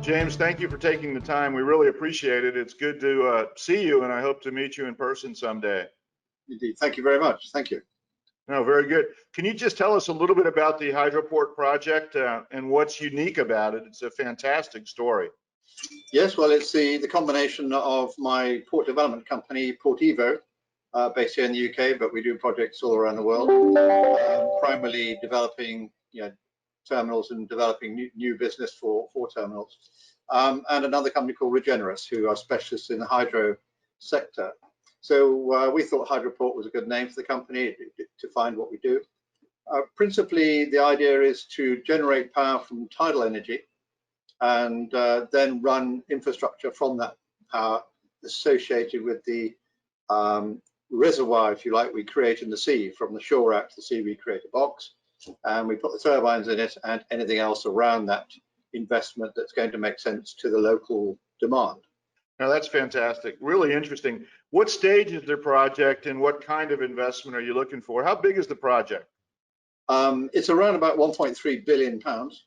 James, thank you for taking the time. We really appreciate it. It's good to see you, and I hope to meet you in person someday. Indeed. Thank you very much. Thank you. No, very good. Can you just tell us a little bit about the HydroPort project and what's unique about it? It's a fantastic story. Yes, well, it's the combination of my port development company, Portivo, based here in the UK, but we do projects all around the world, primarily developing terminals and developing new business for terminals, and another company called Regenerous, who are specialists in the hydro sector. So we thought HydroPort was a good name for the company to find what we do. Principally, the idea is to generate power from tidal energy and then run infrastructure from that power associated with the reservoir, if you like, we create in the sea. From the shore out to the sea, we create a box, and we put the turbines in it and anything else around that investment that's going to make sense to the local demand. Now that's fantastic, really interesting. What stage is their project and what kind of investment are you looking for? How big is the project? It's around about 1.3 billion pounds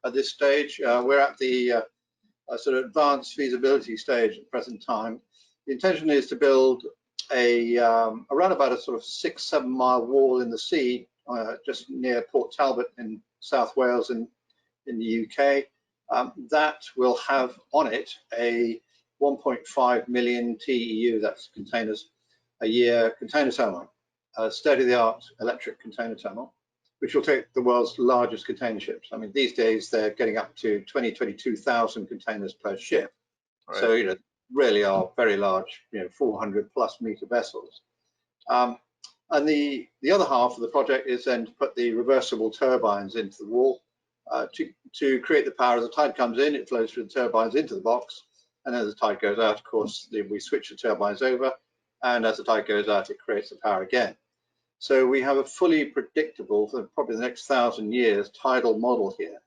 at this stage. We're at the sort of advanced feasibility stage at the present time. The intention is to build around about a sort of 6-7 mile wall in the sea, just near Port Talbot in South Wales in the UK. That will have on it a 1.5 million TEU, that's containers a year, container terminal, a state-of-the-art electric container terminal, which will take the world's largest container ships. I mean, these days they're getting up to 22,000 containers per ship. Right. So, really are very large, 400+ meter vessels. And the other half of the project is then to put the reversible turbines into the wall to create the power. As the tide comes in, it flows through the turbines into the box. And as the tide goes out, of course, we switch the turbines over. And as the tide goes out, it creates the power again. So we have a fully predictable, for probably the next 1,000 years, tidal model here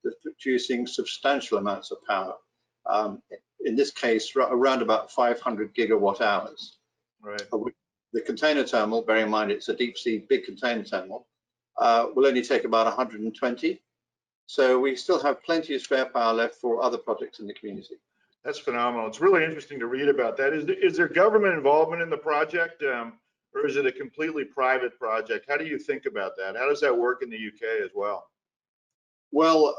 that's producing substantial amounts of power. In this case, around about 500 gigawatt hours. Right. The container terminal, bearing in mind it's a deep sea big container terminal, will only take about 120. So we still have plenty of spare power left for other projects in the community. That's phenomenal. It's really interesting to read about that. Is there government involvement in the project, or is it a completely private project? How do you think about that? How does that work in the UK as well? Well,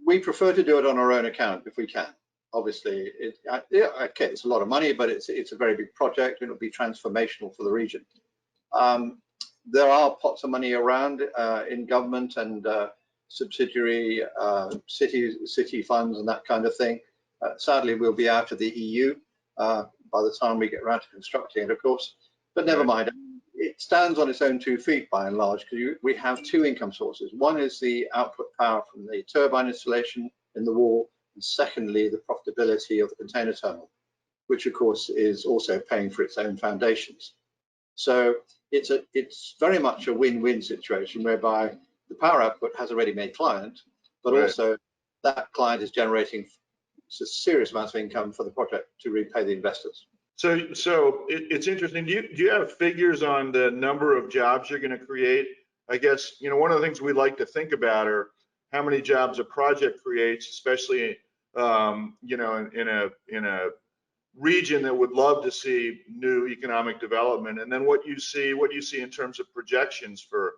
we prefer to do it on our own account if we can. Obviously, okay, it's a lot of money, but it's a very big project. It'll be transformational for the region. There are pots of money around in government and subsidiary city funds and that kind of thing. Sadly, we'll be out of the EU by the time we get around to constructing it, of course. But never mind. It stands on its own 2 feet by and large, because we have 2 income sources. One is the output power from the turbine installation in the wall, and secondly, the profitability of the container terminal, which of course is also paying for its own foundations. So it's very much a win-win situation whereby the power output has a ready-made client, but also that client is generating serious amounts of income for the project to repay the investors. So it's interesting. Do you have figures on the number of jobs you're going to create? I guess, one of the things we like to think about are how many jobs a project creates, especially in a region that would love to see new economic development, and then what you see in terms of projections for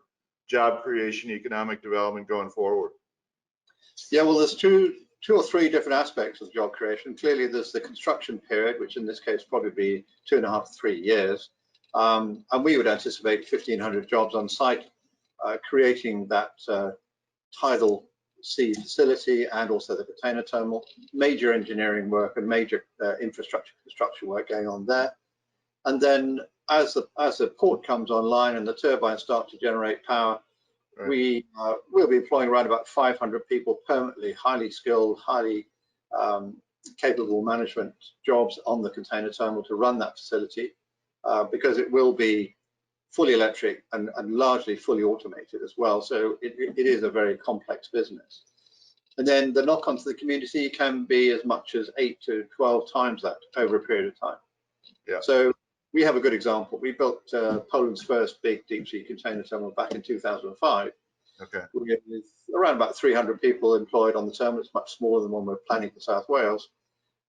job creation, economic development going forward. Yeah, well, there's two or three different aspects of job creation. Clearly, there's the construction period, which in this case probably be 2.5 to 3 years, and we would anticipate 1,500 jobs on site, creating that tidal sea facility and also the container terminal. Major engineering work and major infrastructure construction work going on there. And then as the port comes online and the turbines start to generate power, we'll be employing around about 500 people permanently, highly skilled, highly capable management jobs on the container terminal to run that facility, because it will be fully electric and largely fully automated as well. So it is a very complex business. And then the knock-on to the community can be as much as 8 to 12 times that over a period of time. Yeah. So we have a good example. We built Poland's first big deep sea container terminal back in 2005. Okay. with around about 300 people employed on the terminal. It's much smaller than one we're planning for South Wales.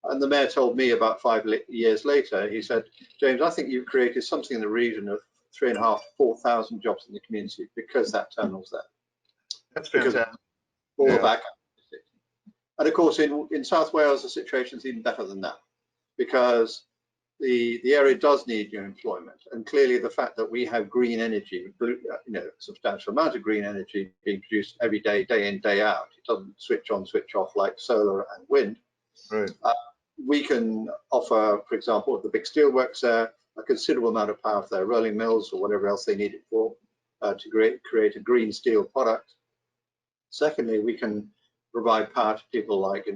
And the mayor told me about 5 years later, he said, James, I think you've created something in the region of 3,500 to 4,000 jobs in the community because that terminal's there. That's fantastic. Because all the backup. And of course, in South Wales, the situation is even better than that, because the area does need new employment. And clearly the fact that we have green energy, substantial amount of green energy being produced every day, day in, day out, it doesn't switch on, switch off like solar and wind. Right. We can offer, for example, the big steelworks there, a considerable amount of power for their rolling mills or whatever else they need it for, to create a green steel product. Secondly, we can provide power to people like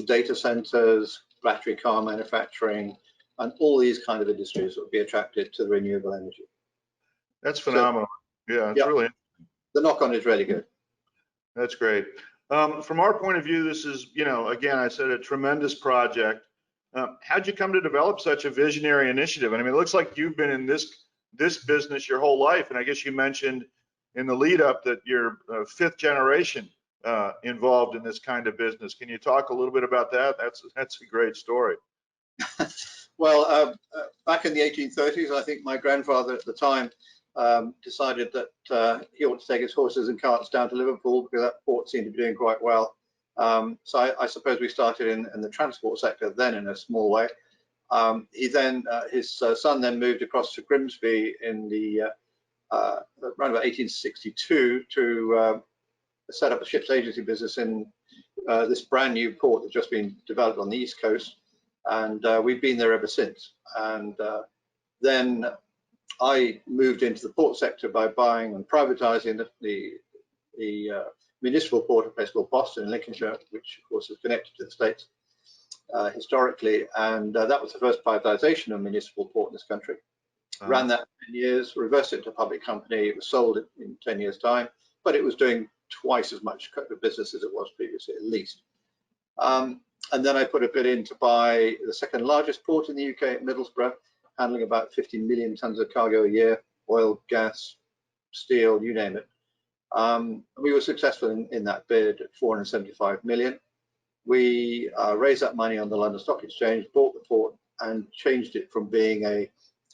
data centers, battery car manufacturing, and all these kind of industries that would be attracted to the renewable energy. That's phenomenal. So, yeah, it's really interesting. The knock-on is really good. That's great. From our point of view, this is, again, I said a tremendous project. How'd you come to develop such a visionary initiative? And I mean, it looks like you've been in this business your whole life. And I guess you mentioned in the lead up that you're fifth generation involved in this kind of business. Can you talk a little bit about that? That's a great story. Well, back in the 1830s, I think my grandfather at the time decided that he ought to take his horses and carts down to Liverpool because that port seemed to be doing quite well. So I suppose we started in the transport sector then in a small way. His son then moved across to Grimsby in the around about 1862 to set up a ships agency business in this brand new port that's just been developed on the East Coast. And we've been there ever since. And then I moved into the port sector by buying and privatizing the municipal port of a place called Boston in Lincolnshire, which of course is connected to the States historically. And that was the first privatization of a municipal port in this country. Ran that for 10 years, reversed it to a public company. It was sold in 10 years' time, but it was doing twice as much business as it was previously, at least. And then I put a bid in to buy the second largest port in the UK at Middlesbrough, handling about 50 million tons of cargo a year, oil, gas, steel, you name it. We were successful in that bid at 475 million. We raised that money on the London Stock Exchange, bought the port and changed it from being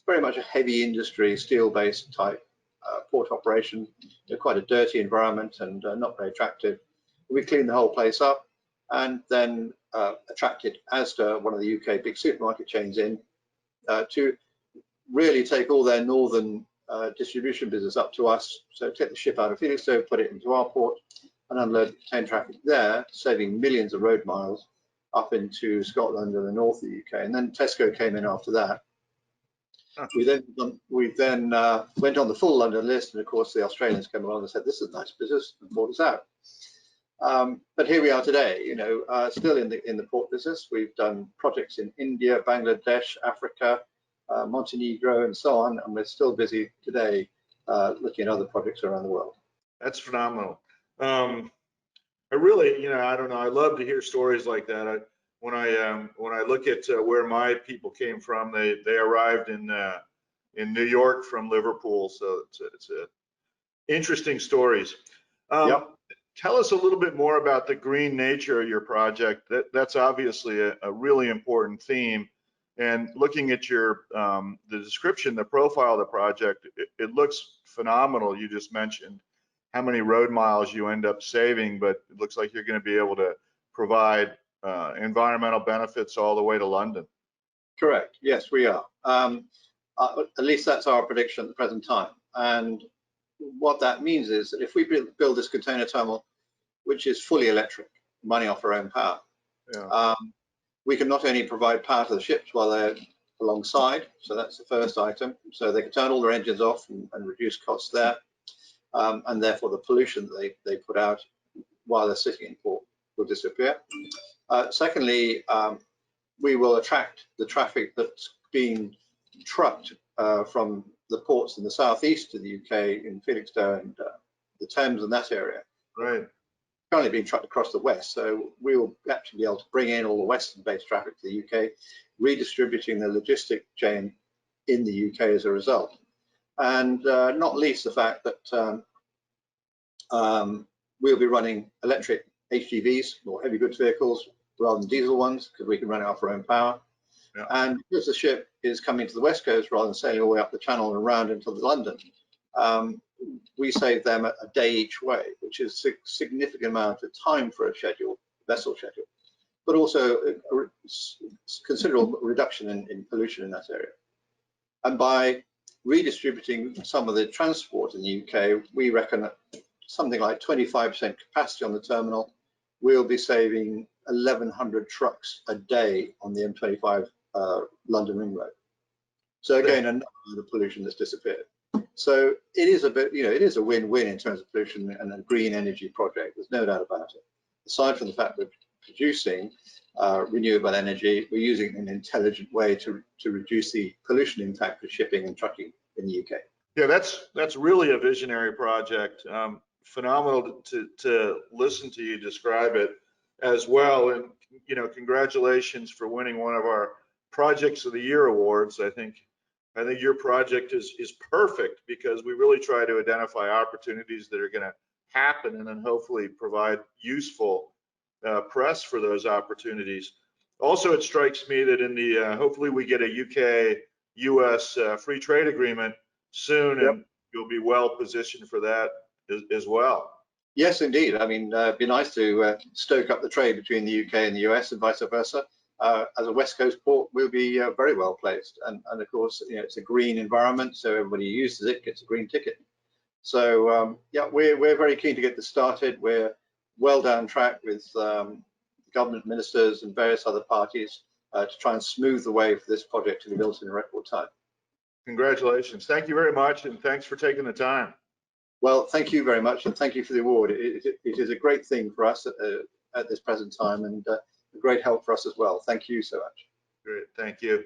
very much a heavy industry, steel-based type port operation, quite a dirty environment and not very attractive. We cleaned the whole place up and then attracted Asda, one of the UK big supermarket chains, in to really take all their northern distribution business up to us. So take the ship out of Felixstowe, put it into our port and unload container traffic there, saving millions of road miles up into Scotland and the north of the UK. And then Tesco came in after that. We then went on the full London list, and of course the Australians came along and said, this is a nice business, and bought us out. But here we are today, still in the port business. We've done projects in India, Bangladesh, Africa, Montenegro, and so on, and we're still busy today looking at other projects around the world. That's phenomenal. I really, I don't know, I love to hear stories like that. When I look at where my people came from, they arrived in New York from Liverpool, so it's interesting stories. Yep. Tell us a little bit more about the green nature of your project. That's obviously a really important theme. And looking at the description, the profile of the project, it looks phenomenal. You just mentioned how many road miles you end up saving, but it looks like you're going to be able to provide environmental benefits all the way to London. Correct. Yes, we are. At least that's our prediction at the present time. And what that means is that if we build this container terminal, which is fully electric, running off our own power, we can not only provide power to the ships while they're alongside, so that's the first item, so they can turn all their engines off and reduce costs there, and therefore the pollution that they put out while they're sitting in port will disappear. Secondly, we will attract the traffic that's being trucked from the ports in the southeast of the UK, in Felixstowe and the Thames and that area. Right. Currently being trucked across the west, so we will actually be able to bring in all the western-based traffic to the UK, redistributing the logistic chain in the UK as a result. And not least the fact that we'll be running electric HGVs, or heavy goods vehicles, rather than diesel ones, because we can run it off our own power. Yeah. And because the ship is coming to the west coast rather than sailing all the way up the channel and around into London, we save them a day each way, which is a significant amount of time for a vessel schedule, but also a considerable reduction in pollution in that area. And by redistributing some of the transport in the UK, we reckon that something like 25% capacity on the terminal, we'll be saving 1,100 trucks a day on the M25 London Ring Road. So again, another pollution that's disappeared. So it is a bit, it is a win-win in terms of pollution and a green energy project. There's no doubt about it. Aside from the fact that producing renewable energy, we're using it in an intelligent way to reduce the pollution impact of shipping and trucking in the UK. Yeah, that's really a visionary project. Phenomenal to listen to you describe it as well. And congratulations for winning one of our Projects of the Year awards. I think your project is perfect, because we really try to identify opportunities that are going to happen and then hopefully provide useful press for those opportunities. Also, it strikes me that in the hopefully we get a UK-US free trade agreement soon, Yep. and you'll be well positioned for that as well. Yes, indeed. I mean, it'd be nice to stoke up the trade between the UK and the US and vice versa. As a West Coast port, we'll be very well placed. And of course, it's a green environment, so everybody who uses it gets a green ticket. So yeah, we're very keen to get this started. We're well down track with government ministers and various other parties to try and smooth the way for this project to be built in a record time. Congratulations. Thank you very much, and thanks for taking the time. Well, thank you very much, and thank you for the award. It is a great thing for us at this present time, and a great help for us as well. Thank you so much. Great. Thank you.